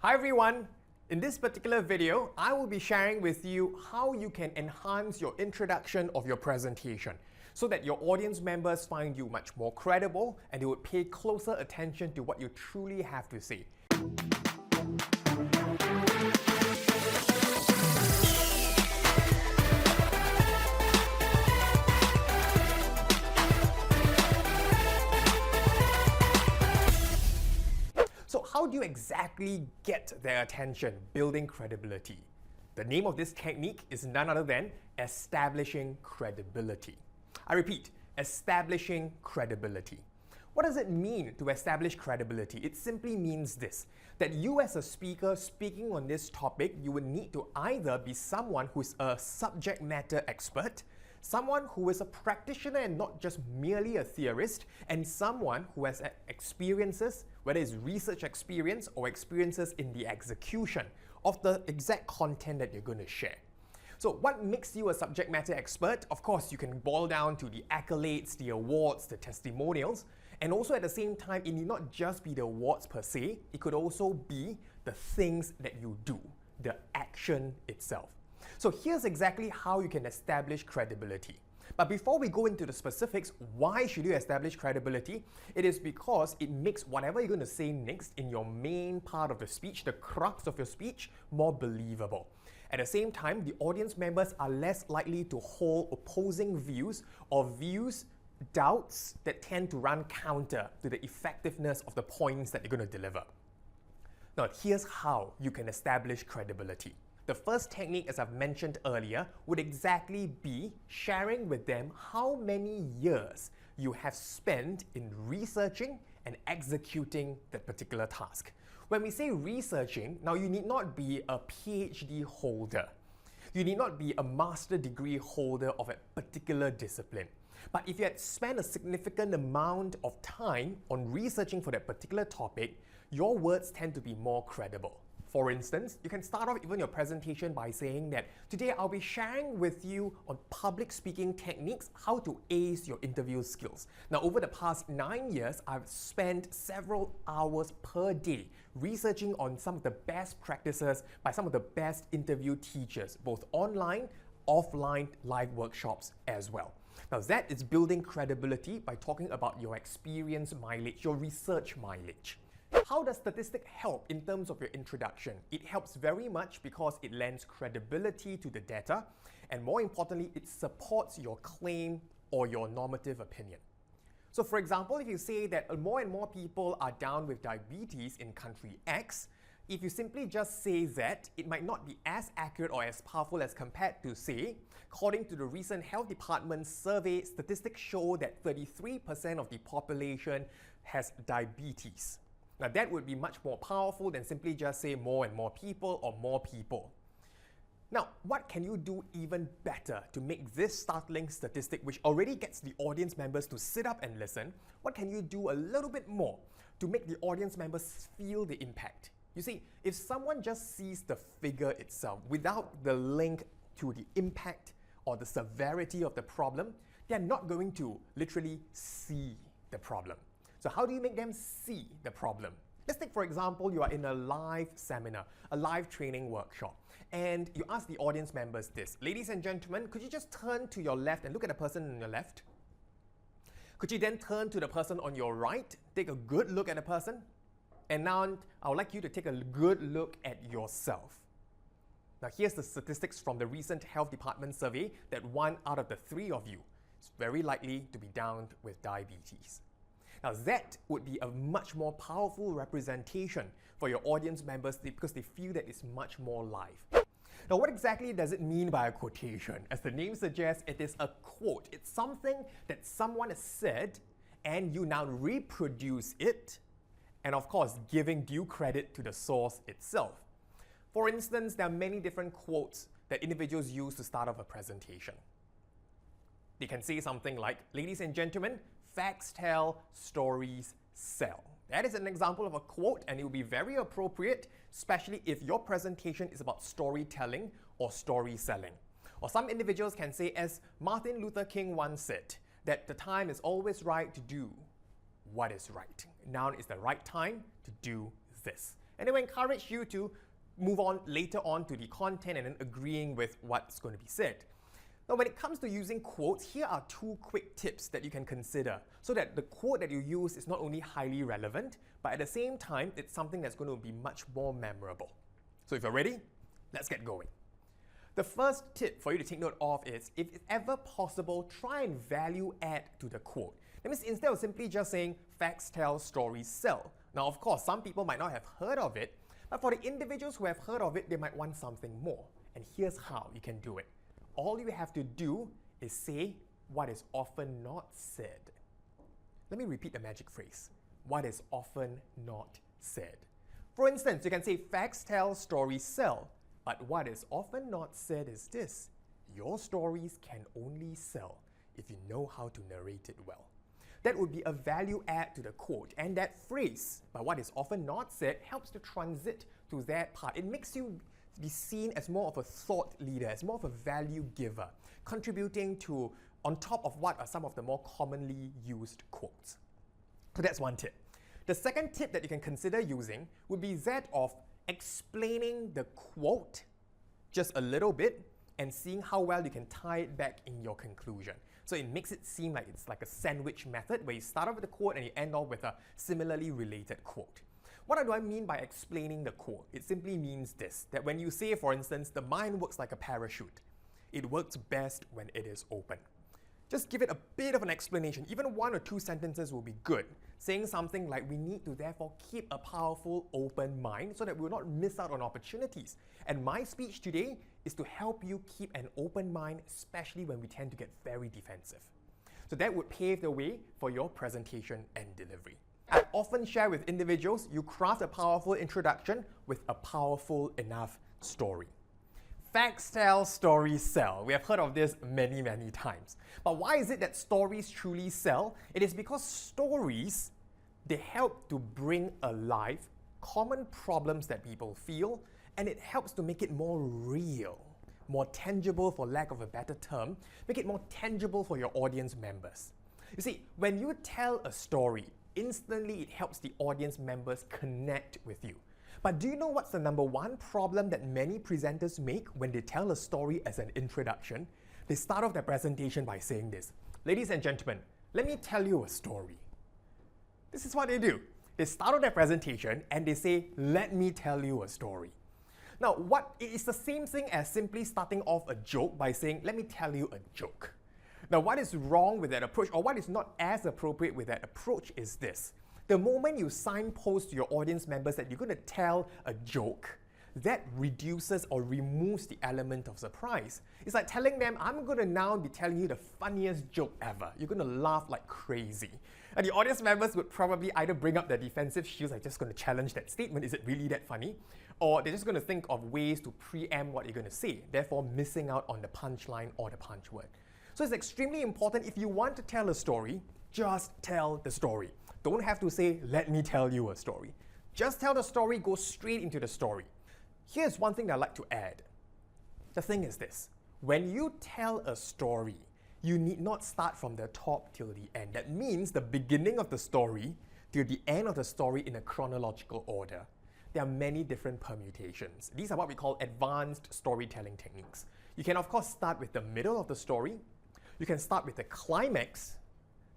Hi everyone! In this particular video, I will be sharing with you how you can enhance your introduction of your presentation so that your audience members find you much more credible and they would pay closer attention to what you truly have to say. So how do you exactly get their attention, building credibility? The name of this technique is none other than establishing credibility. I repeat, establishing credibility. What does it mean to establish credibility? It simply means this, that you as a speaker speaking on this topic, you would need to either be someone who's a subject matter expert, someone who is a practitioner and not just merely a theorist, and someone who has experiences, whether it's research experience or experiences in the execution of the exact content that you're going to share. So what makes you a subject matter expert? Of course, you can boil down to the accolades, the awards, the testimonials, and also at the same time, it need not just be the awards per se, it could also be the things that you do, the action itself. So here's exactly how you can establish credibility. But before we go into the specifics, why should you establish credibility? It is because it makes whatever you're going to say next in your main part of the speech, the crux of your speech, more believable. At the same time, the audience members are less likely to hold opposing views or doubts that tend to run counter to the effectiveness of the points that you're going to deliver. Now, here's how you can establish credibility. The first technique, as I've mentioned earlier, would exactly be sharing with them how many years you have spent in researching and executing that particular task. When we say researching, now you need not be a PhD holder. You need not be a master degree holder of a particular discipline. But if you had spent a significant amount of time on researching for that particular topic, your words tend to be more credible. For instance, you can start off even your presentation by saying that today I'll be sharing with you on public speaking techniques, how to ace your interview skills. Now, over the past 9 years, I've spent several hours per day researching on some of the best practices by some of the best interview teachers, both online, offline, live workshops as well. Now, that is building credibility by talking about your experience mileage, your research mileage. How does statistics help in terms of your introduction? It helps very much because it lends credibility to the data, and more importantly, it supports your claim or your normative opinion. So for example, if you say that more and more people are down with diabetes in country X, if you simply just say that, it might not be as accurate or as powerful as compared to, say, according to the recent Health Department survey, statistics show that 33% of the population has diabetes. Now that would be much more powerful than simply just say more and more people or more people. Now, what can you do even better to make this startling statistic, which already gets the audience members to sit up and listen, what can you do a little bit more to make the audience members feel the impact? You see, if someone just sees the figure itself without the link to the impact or the severity of the problem, they're not going to literally see the problem. So how do you make them see the problem? Let's take, for example, you are in a live seminar, a live training workshop, and you ask the audience members this: ladies and gentlemen, could you just turn to your left and look at the person on your left? Could you then turn to the person on your right, take a good look at the person? And now I would like you to take a good look at yourself. Now here's the statistics from the recent Health Department survey that 1 out of the 3 of you is very likely to be down with diabetes. Now that would be a much more powerful representation for your audience members because they feel that it's much more live. Now what exactly does it mean by a quotation? As the name suggests, it is a quote. It's something that someone has said and you now reproduce it, and of course giving due credit to the source itself. For instance, there are many different quotes that individuals use to start off a presentation. They can say something like, ladies and gentlemen, facts tell, stories sell. That is an example of a quote, and it will be very appropriate, especially if your presentation is about storytelling or story selling. Or some individuals can say, as Martin Luther King once said, that the time is always right to do what is right. Now is the right time to do this. And they will encourage you to move on later on to the content and then agreeing with what's going to be said. Now, when it comes to using quotes, here are 2 quick tips that you can consider so that the quote that you use is not only highly relevant, but at the same time, it's something that's going to be much more memorable. So if you're ready, let's get going. The first tip for you to take note of is, if it's ever possible, try and value add to the quote. That means instead of simply just saying, facts tell, stories sell. Now, of course, some people might not have heard of it, but for the individuals who have heard of it, they might want something more. And here's how you can do it. All you have to do is say what is often not said. Let me repeat the magic phrase. What is often not said. For instance, you can say, facts tell, stories sell. But what is often not said is this: your stories can only sell if you know how to narrate it well. That would be a value add to the quote. And that phrase, but what is often not said, helps to transit to that part. It makes you be seen as more of a thought leader, as more of a value giver, contributing to on top of what are some of the more commonly used quotes. So that's one tip. The second tip that you can consider using would be that of explaining the quote just a little bit and seeing how well you can tie it back in your conclusion. So it makes it seem like it's like a sandwich method where you start off with a quote and you end off with a similarly related quote. What do I mean by explaining the quote? It simply means this, that when you say, for instance, the mind works like a parachute, it works best when it is open. Just give it a bit of an explanation. Even 1 or 2 sentences will be good. Saying something like, we need to therefore keep a powerful open mind so that we will not miss out on opportunities. And my speech today is to help you keep an open mind, especially when we tend to get very defensive. So that would pave the way for your presentation and delivery. I often share with individuals, you craft a powerful introduction with a powerful enough story. Facts tell, stories sell. We have heard of this many, many times. But why is it that stories truly sell? It is because stories, they help to bring alive common problems that people feel, and it helps to make it more real, more tangible, for lack of a better term, make it more tangible for your audience members. You see, when you tell a story, instantly it helps the audience members connect with you. But do you know what's the number one problem that many presenters make when they tell a story as an introduction? They start off their presentation by saying this: ladies and gentlemen, let me tell you a story. This is what they do. They start off their presentation and they say, let me tell you a story. Now, it is the same thing as simply starting off a joke by saying, let me tell you a joke. Now, what is wrong with that approach, or what is not as appropriate with that approach, is this. The moment you signpost to your audience members that you're going to tell a joke, that reduces or removes the element of surprise. It's like telling them, I'm going to now be telling you the funniest joke ever. You're going to laugh like crazy. And the audience members would probably either bring up their defensive shields, like just going to challenge that statement, is it really that funny? Or they're just going to think of ways to preempt what you're going to say, therefore missing out on the punchline or the punch word. So it's extremely important, if you want to tell a story, just tell the story. Don't have to say, let me tell you a story. Just tell the story, go straight into the story. Here's one thing that I'd like to add. The thing is this: when you tell a story, you need not start from the top till the end. That means the beginning of the story to the end of the story in a chronological order. There are many different permutations. These are what we call advanced storytelling techniques. You can, of course, start with the middle of the story. You can start with the climax,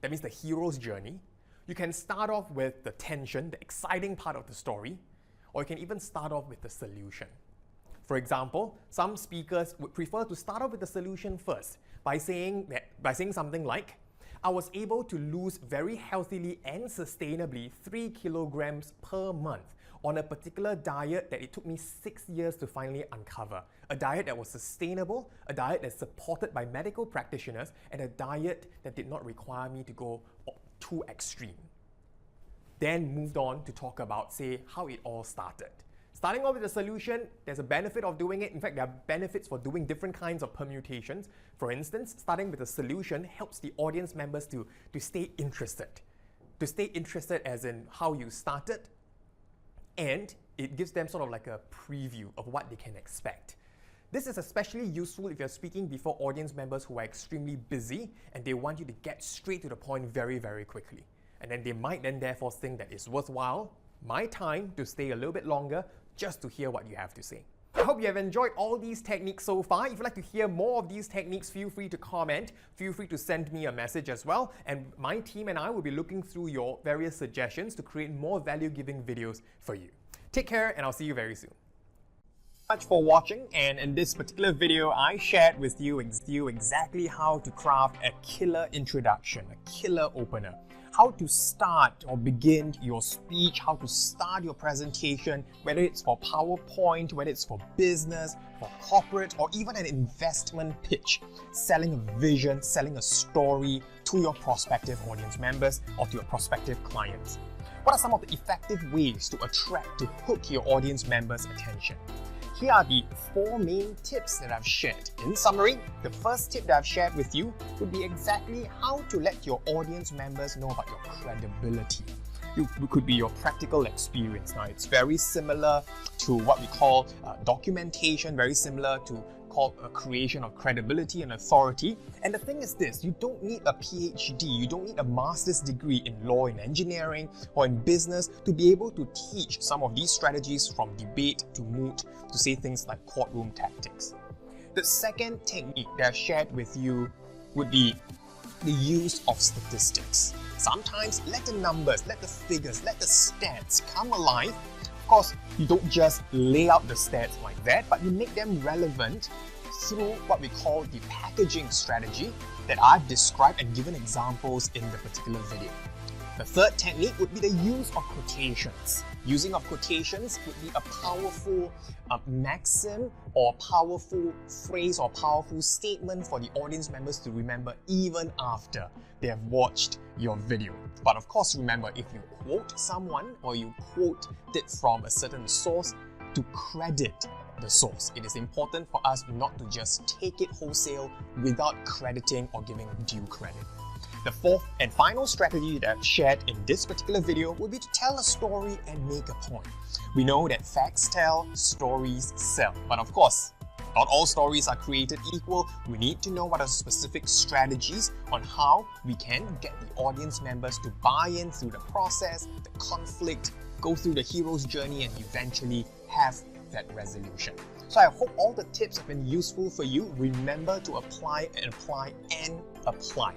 that means the hero's journey. You can start off with the tension, the exciting part of the story, or you can even start off with the solution. For example, some speakers would prefer to start off with the solution first by saying something like, I was able to lose very healthily and sustainably 3 kilograms per month on a particular diet that it took me 6 years to finally uncover. A diet that was sustainable, a diet that's supported by medical practitioners, and a diet that did not require me to go too extreme. Then moved on to talk about, say, how it all started. Starting off with the solution, there's a benefit of doing it. In fact, there are benefits for doing different kinds of permutations. For instance, starting with the solution helps the audience members to stay interested. To stay interested as in how you started, and it gives them sort of like a preview of what they can expect. This is especially useful if you're speaking before audience members who are extremely busy and they want you to get straight to the point very, very quickly. And then they might then therefore think that it's worthwhile my time to stay a little bit longer just to hear what you have to say. I hope you have enjoyed all these techniques so far. If you'd like to hear more of these techniques, feel free to comment. Feel free to send me a message as well. And my team and I will be looking through your various suggestions to create more value-giving videos for you. Take care, and I'll see you very soon. Thanks for watching, and in this particular video, I shared with you exactly how to craft a killer introduction, a killer opener. How to start or begin your speech, how to start your presentation, whether it's for PowerPoint, whether it's for business, for corporate, or even an investment pitch, selling a vision, selling a story to your prospective audience members or to your prospective clients. What are some of the effective ways to attract, to hook your audience members' attention? Here are the 4 main tips that I've shared. In summary, the first tip that I've shared with you would be exactly how to let your audience members know about your credibility. It could be your practical experience. Now, it's very similar to what we call documentation, very similar to a creation of credibility and authority. And the thing is this, you don't need a PhD, you don't need a master's degree in law, in engineering, or in business to be able to teach some of these strategies, from debate to moot, to say things like courtroom tactics. The second technique that I've shared with you would be the use of statistics. Sometimes let the numbers, let the figures, let the stats come alive. Of course, you don't just lay out the stats like that, but you make them relevant through what we call the packaging strategy that I've described and given examples in the particular video. The third technique would be the use of quotations. Using of quotations would be a powerful maxim or powerful phrase or powerful statement for the audience members to remember even after they have watched your video. But of course, remember, if you quote someone or you quote it from a certain source, to credit the source. It is important for us not to just take it wholesale without crediting or giving due credit. The fourth and final strategy that I've shared in this particular video would be to tell a story and make a point. We know that facts tell, stories sell. But of course, not all stories are created equal. We need to know what are specific strategies on how we can get the audience members to buy in through the process, the conflict, go through the hero's journey, and eventually have that resolution. So I hope all the tips have been useful for you. Remember to apply and apply and apply.